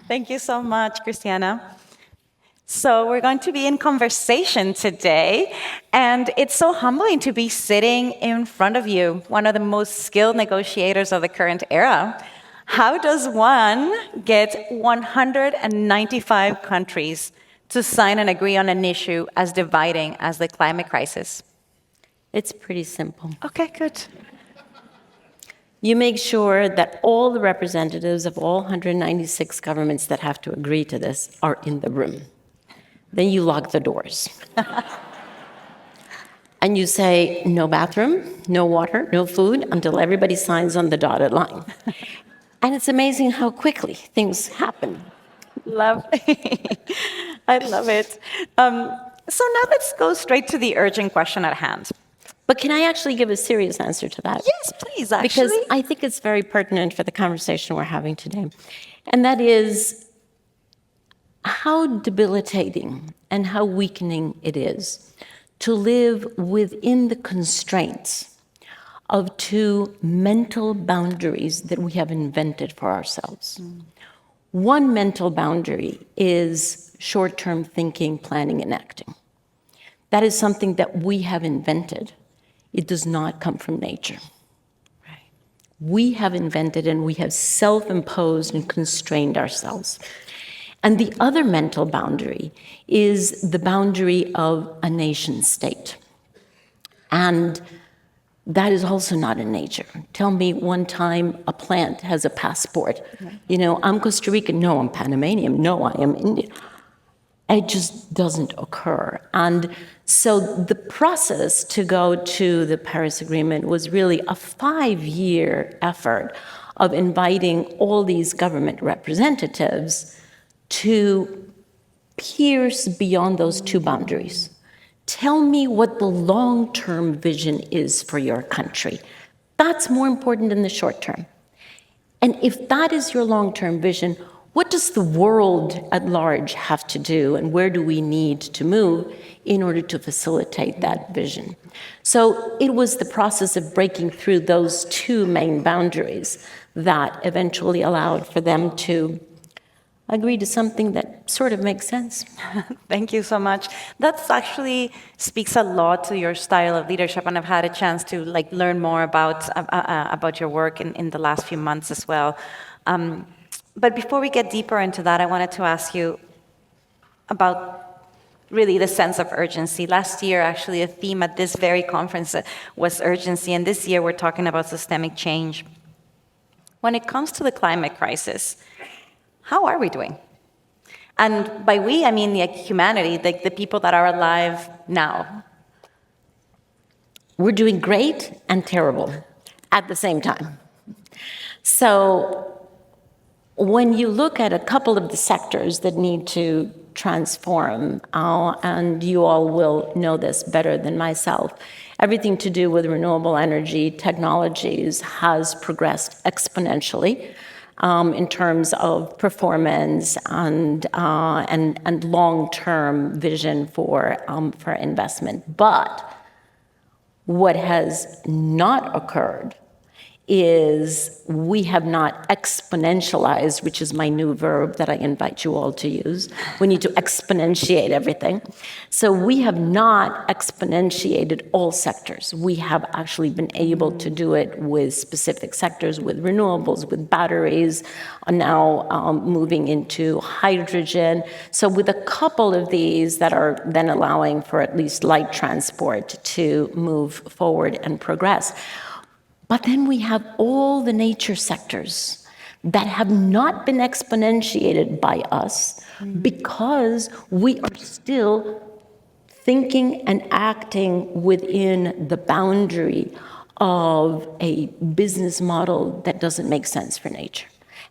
Thank you so much, Christiana. So we're going to be in conversation today, and it's so humbling to be sitting in front of you, one of the most skilled negotiators of the current era. How does one get 195 countries to sign and agree on an issue as dividing as the climate crisis? It's pretty simple. Okay, good. You make sure that all the representatives of all 196 governments that have to agree to this are in the room. Then you lock the doors. And you say, no bathroom, no water, no food, until everybody signs on the dotted line. And it's amazing how quickly things happen. I love it. So now let's go straight to the urgent question at hand. But can I actually give a serious answer to that? Yes, please, actually. Because I think it's very pertinent for the conversation we're having today. And that is how debilitating and how weakening it is to live within the constraints of two mental boundaries that we have invented for ourselves. One mental boundary is short-term thinking, planning, and acting. That is something that we have invented. It does not come from nature. Right. We have invented and we have self-imposed and constrained ourselves. And the other mental boundary is the boundary of a nation state. And that is also not in nature. Tell me one time a plant has a passport. You know, I'm Costa Rican. No, I'm Panamanian. No, I am Indian. It just doesn't occur. And so the process to go to the Paris Agreement was really a 5-year effort of inviting all these government representatives to pierce beyond those two boundaries. Tell me what the long-term vision is for your country. That's more important than the short term. And if that is your long-term vision, what does the world at large have to do, and where do we need to move in order to facilitate that vision? So it was the process of breaking through those two main boundaries that eventually allowed for them to agree to something that sort of makes sense. Thank you so much. That actually speaks a lot to your style of leadership, and I've had a chance to learn more about your work in the last few months as well. But before we get deeper into that, I wanted to ask you about really the sense of urgency. Last year, actually, a theme at this very conference was urgency, and this year we're talking about systemic change. When it comes to the climate crisis, how are we doing? And by we, I mean the humanity, the people that are alive now. We're doing great and terrible at the same time. So when you look at a couple of the sectors that need to transform, and you all will know this better than myself, everything to do with renewable energy technologies has progressed exponentially. In terms of performance and long-term vision for investment. But what has not occurred is we have not exponentialized, which is my new verb that I invite you all to use. We need to exponentiate everything. So we have not exponentiated all sectors. We have actually been able to do it with specific sectors, with renewables, with batteries, now moving into hydrogen. So with a couple of these that are then allowing for at least light transport to move forward and progress. But then we have all the nature sectors that have not been exponentiated by us because we are still thinking and acting within the boundary of a business model that doesn't make sense for nature.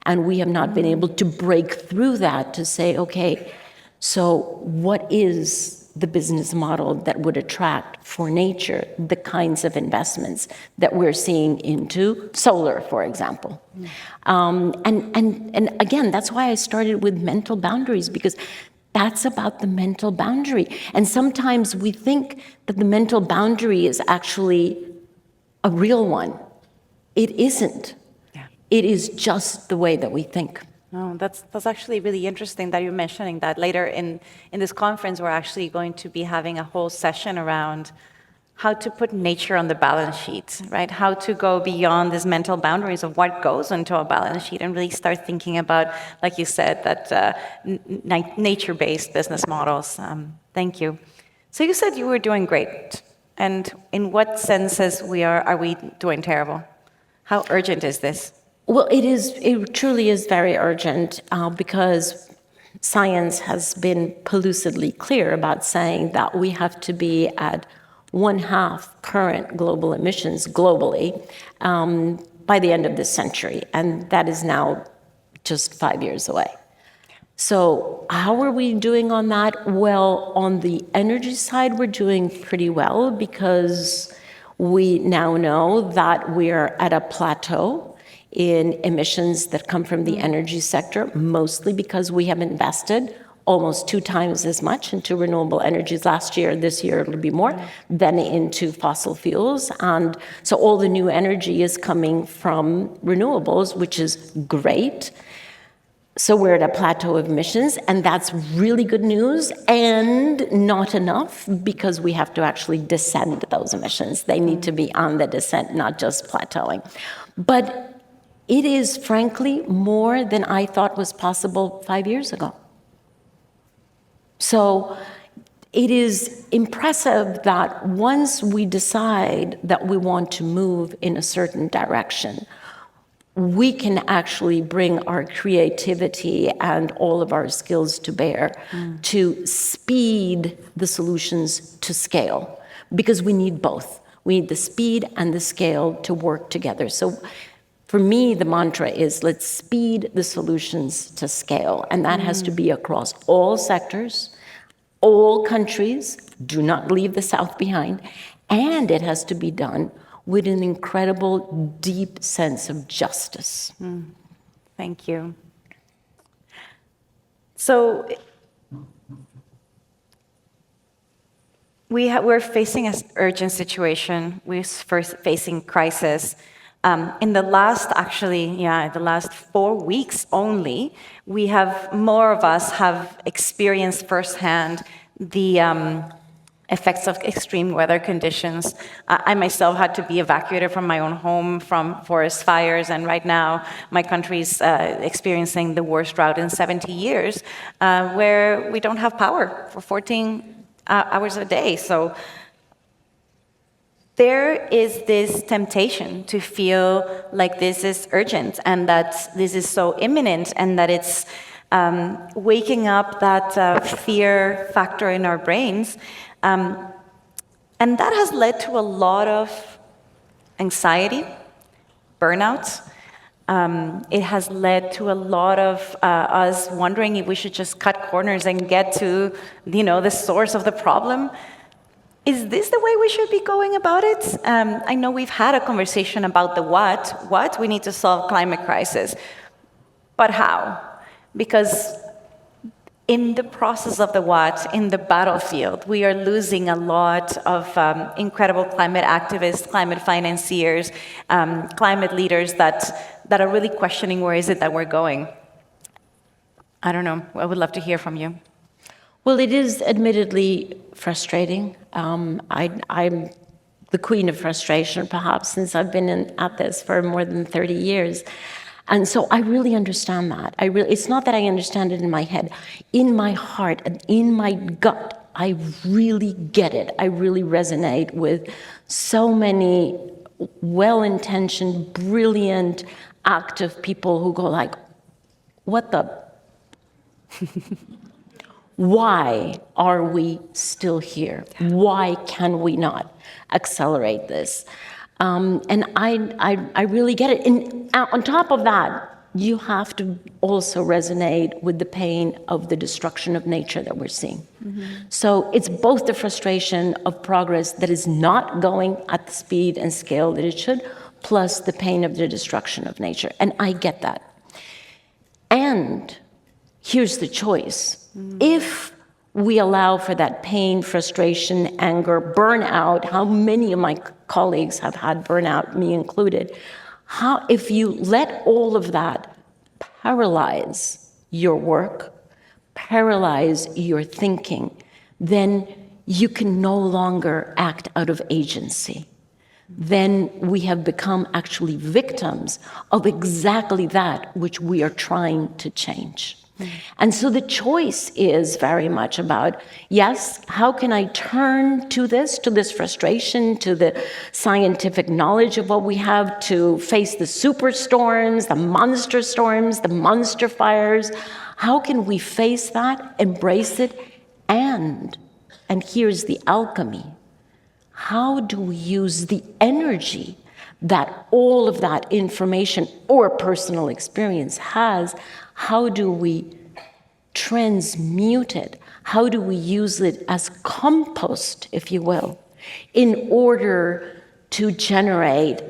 And we have not been able to break through that to say, okay, so what is the business model that would attract for nature the kinds of investments that we're seeing into solar, for example. And again, that's why I started with mental boundaries, because that's about the mental boundary. And sometimes we think that the mental boundary is actually a real one. It isn't. Yeah. It is just the way that we think. Oh, that's actually really interesting that you're mentioning that. Later in this conference, we're actually going to be having a whole session around how to put nature on the balance sheet, right? How to go beyond these mental boundaries of what goes into a balance sheet and really start thinking about, like you said, that nature-based business models. Thank you. So you said you were doing great. And in what senses are we doing terrible? How urgent is this? Well, it truly is very urgent because science has been pellucidly clear about saying that we have to be at 1/2 current global emissions globally by the end of this century, and that is now just 5 years away. So how are we doing on that? Well, on the energy side, we're doing pretty well because we now know that we're at a plateau in emissions that come from the energy sector, mostly because we have invested almost 2 times as much into renewable energies last year, this year it'll be more, than into fossil fuels. And so all the new energy is coming from renewables, which is great. So we're at a plateau of emissions, and that's really good news, and not enough, because we have to actually descend those emissions. They need to be on the descent, not just plateauing. But it is, frankly, more than I thought was possible 5 years ago. So it is impressive that once we decide that we want to move in a certain direction, we can actually bring our creativity and all of our skills to bear to speed the solutions to scale, because we need both. We need the speed and the scale to work together. So for me, the mantra is, let's speed the solutions to scale. And that has to be across all sectors, all countries, do not leave the South behind. And it has to be done with an incredible, deep sense of justice. Thank you. So we're facing an urgent situation. We're facing crisis. In the last 4 weeks only, more of us have experienced firsthand the effects of extreme weather conditions. I myself had to be evacuated from my own home from forest fires, and right now my country's experiencing the worst drought in 70 years, where we don't have power for 14 hours a day. So there is this temptation to feel like this is urgent and that this is so imminent, and that it's waking up that fear factor in our brains. And that has led to a lot of anxiety, burnout. It has led to a lot of us wondering if we should just cut corners and get to, the source of the problem. Is this the way we should be going about it? I know we've had a conversation about the what we need to solve climate crisis, but how? Because in the process of the what, in the battlefield, we are losing a lot of incredible climate activists, climate financiers, climate leaders that are really questioning where is it that we're going. I don't know. I would love to hear from you. Well, it is admittedly frustrating. I'm the queen of frustration, perhaps, since I've been at this for more than 30 years. And so I really understand that. It's not that I understand it in my head. In my heart and in my gut, I really get it. I really resonate with so many well-intentioned, brilliant, active people who go like, what the... Why are we still here? Why can we not accelerate this? And I really get it. And on top of that, you have to also resonate with the pain of the destruction of nature that we're seeing. Mm-hmm. So it's both the frustration of progress that is not going at the speed and scale that it should, plus the pain of the destruction of nature. And I get that. And here's the choice. If we allow for that pain, frustration, anger, burnout, how many of my colleagues have had burnout, me included, if you let all of that paralyze your work, paralyze your thinking, then you can no longer act out of agency. Then we have become actually victims of exactly that which we are trying to change. And so the choice is very much about, yes, how can I turn to this frustration, to the scientific knowledge of what we have, to face the superstorms, the monster fires? How can we face that, embrace it, and here's the alchemy, how do we use the energy that all of that information or personal experience has? How do we transmute it? How do we use it as compost, if you will, in order to generate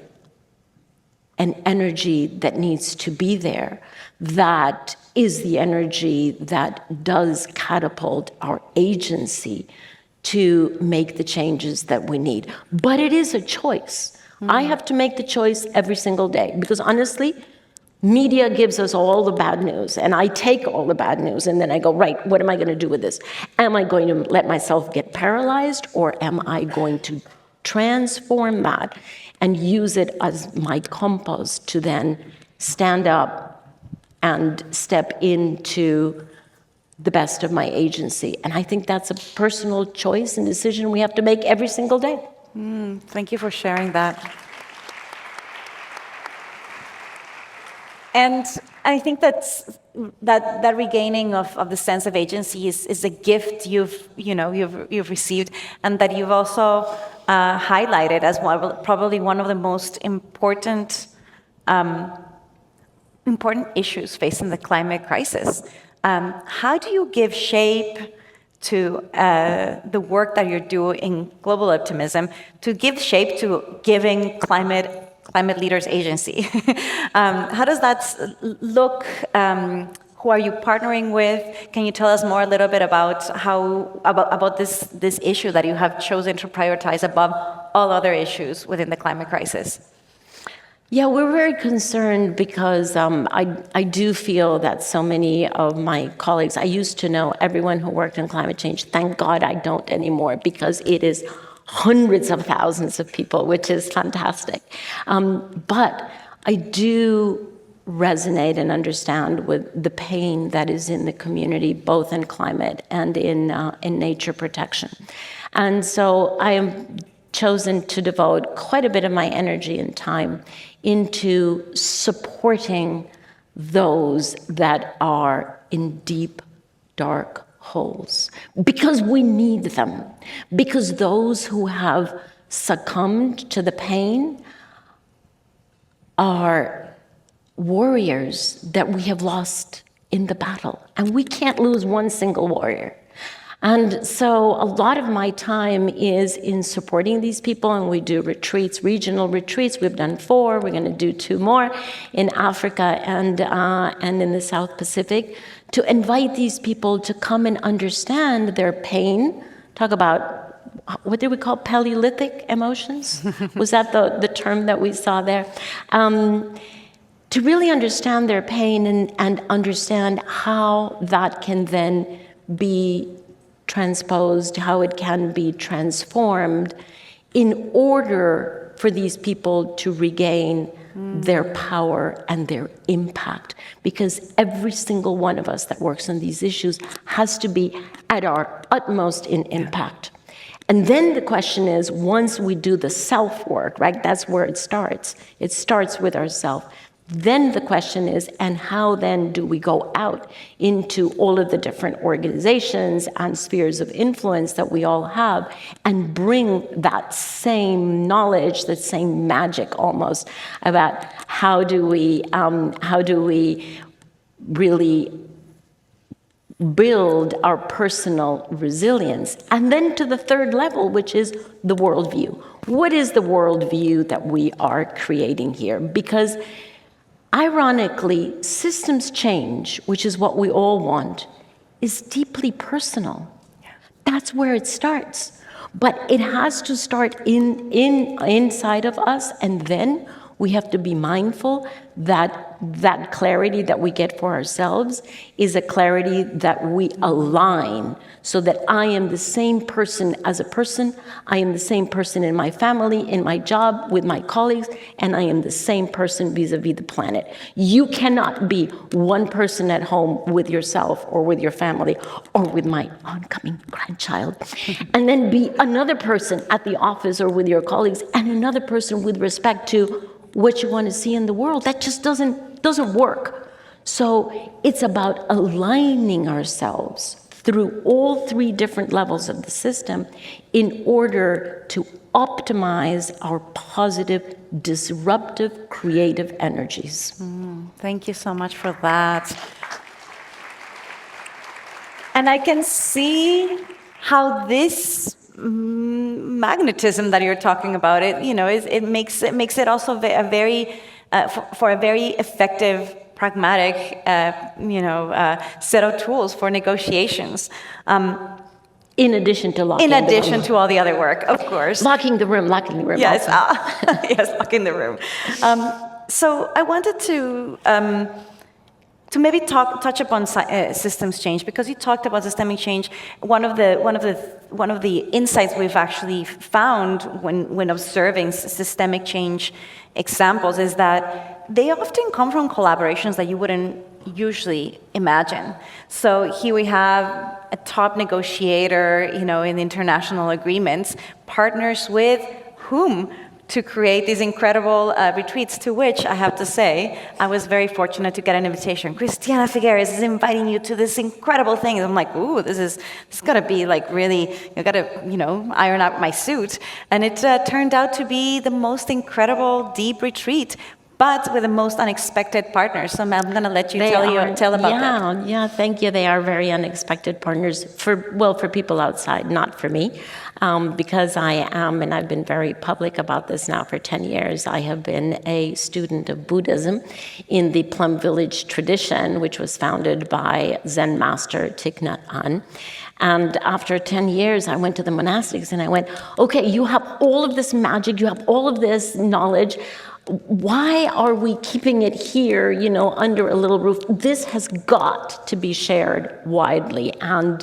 an energy that needs to be there, that is the energy that does catapult our agency to make the changes that we need. But it is a choice. I have to make the choice every single day, because honestly, media gives us all the bad news, and I take all the bad news, and then I go, right, what am I going to do with this? Am I going to let myself get paralyzed, or am I going to transform that and use it as my compost to then stand up and step into the best of my agency? And I think that's a personal choice and decision we have to make every single day. Thank you for sharing that. And I think that regaining of the sense of agency is a gift you've received, and that you've also highlighted as probably one of the most important issues facing the climate crisis. How do you give shape to the work that you're doing in global optimism, to give shape to giving climate leaders agency? How does that look? Who are you partnering with? Can you tell us more a little bit about about this issue that you have chosen to prioritize above all other issues within the climate crisis? Yeah, we're very concerned because I do feel that so many of my colleagues, I used to know everyone who worked in climate change. Thank God I don't anymore, because it is hundreds of thousands of people, which is fantastic. But I do resonate and understand with the pain that is in the community, both in climate and in nature protection. And so I am chosen to devote quite a bit of my energy and time into supporting those that are in deep, dark holes, because we need them, because those who have succumbed to the pain are warriors that we have lost in the battle, and we can't lose one single warrior. And so a lot of my time is in supporting these people, and we do retreats, regional retreats. We've done 4, we're going to do 2 more in Africa and in the South Pacific, to invite these people to come and understand their pain. Talk about, what did we call Paleolithic emotions? Was that the term that we saw there? To really understand their pain and understand how that can then be transposed, how it can be transformed in order for these people to regain their power and their impact. Because every single one of us that works on these issues has to be at our utmost in impact. And then the question is, once we do the self-work, right, that's where it starts. It starts with ourselves. Then the question is, and how then do we go out into all of the different organizations and spheres of influence that we all have and bring that same knowledge, that same magic almost, about how do we really build our personal resilience. And then to the third level, which is the worldview. What is the worldview that we are creating here? Because ironically, systems change, which is what we all want, is deeply personal. That's where it starts. But it has to start inside of us, and then we have to be mindful that clarity that we get for ourselves is a clarity that we align so that I am the same person as a person, I am the same person in my family, in my job, with my colleagues, and I am the same person vis-a-vis the planet. You cannot be one person at home with yourself or with your family or with my oncoming grandchild, and then be another person at the office or with your colleagues and another person with respect to what you want to see in the world. That just doesn't work. So it's about aligning ourselves through all three different levels of the system in order to optimize our positive, disruptive, creative energies. Thank you so much for that. And I can see how this magnetism that you're talking about, it makes it also a very for a very effective, pragmatic, set of tools for negotiations. In addition to locking in addition to all the other work, of course. Locking the room. Yes, yes, locking the room. So I wanted to maybe touch upon systems change, because you talked about systemic change. One of the insights we've actually found when observing systemic change examples is that they often come from collaborations that you wouldn't usually imagine. So here we have a top negotiator, in international agreements, partners with whom to create these incredible retreats, to which I have to say, I was very fortunate to get an invitation. Christiana Figueres is inviting you to this incredible thing. And I'm like, ooh, this gotta be like really, I gotta, iron out my suit. And it turned out to be the most incredible deep retreat, but with the most unexpected partners. So I'm going to let you tell about that. Yeah, thank you. They are very unexpected partners for people outside, not for me, because I am, and I've been very public about this now for 10 years, I have been a student of Buddhism in the Plum Village tradition, which was founded by Zen master Thich Nhat Hanh. And after 10 years, I went to the monastics and I went, okay, you have all of this magic, you have all of this knowledge. Why are we keeping it here, under a little roof? This has got to be shared widely. And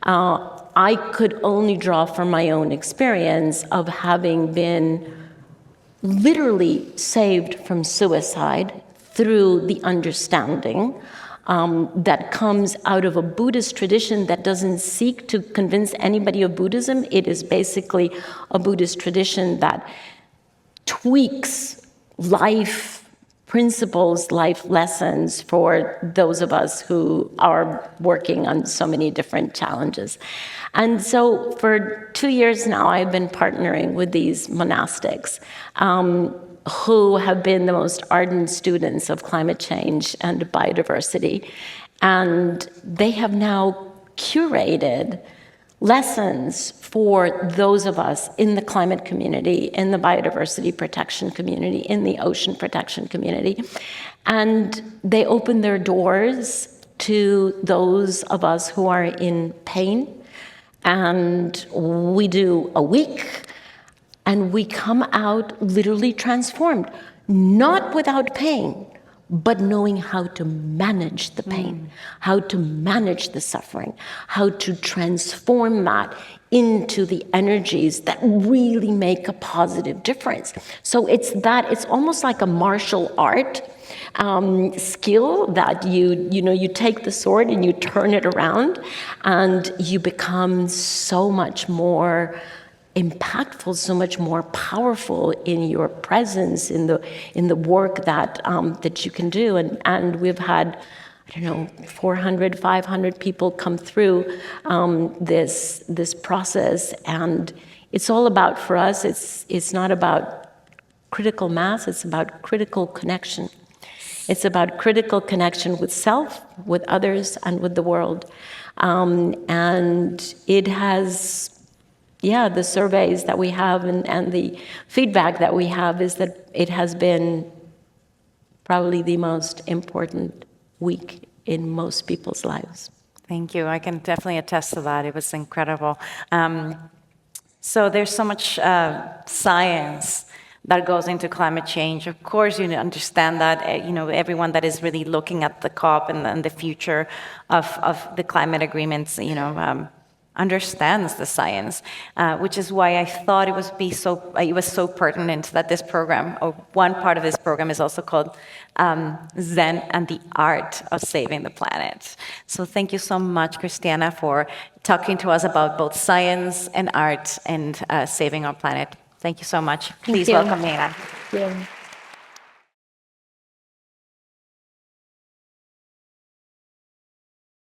I could only draw from my own experience of having been literally saved from suicide through the understanding that comes out of a Buddhist tradition that doesn't seek to convince anybody of Buddhism. It is basically a Buddhist tradition that tweaks life principles, life lessons for those of us who are working on so many different challenges. And so for 2 years now, I've been partnering with these monastics who have been the most ardent students of climate change and biodiversity. And they have now curated lessons for those of us in the climate community, in the biodiversity protection community, in the ocean protection community. And they open their doors to those of us who are in pain. And we do a week, and we come out literally transformed, not without pain, but knowing how to manage the pain, how to manage the suffering, how to transform that into the energies that really make a positive difference. So it's almost like a martial art skill that you take the sword and you turn it around, and you become so much more impactful, so much more powerful in your presence, in the work that you can do. And we've had, 400, 500 people come through this process, and it's all about, for us, it's not about critical mass, it's about critical connection. It's about critical connection with self, with others, and with the world. And it has, the surveys that we have and the feedback that we have is that it has been probably the most important week in most people's lives. Thank you. I can definitely attest to that. It was incredible. So there's so much science that goes into climate change. Of course, you understand that, everyone that is really looking at the COP and the future of the climate agreements, understands the science, which is why I thought it was so pertinent that this program, or one part of this program, is also called Zen and the Art of Saving the Planet. So thank you so much, Christiana, for talking to us about both science and art and saving our planet. Thank you so much. Please welcome Nina. Yeah.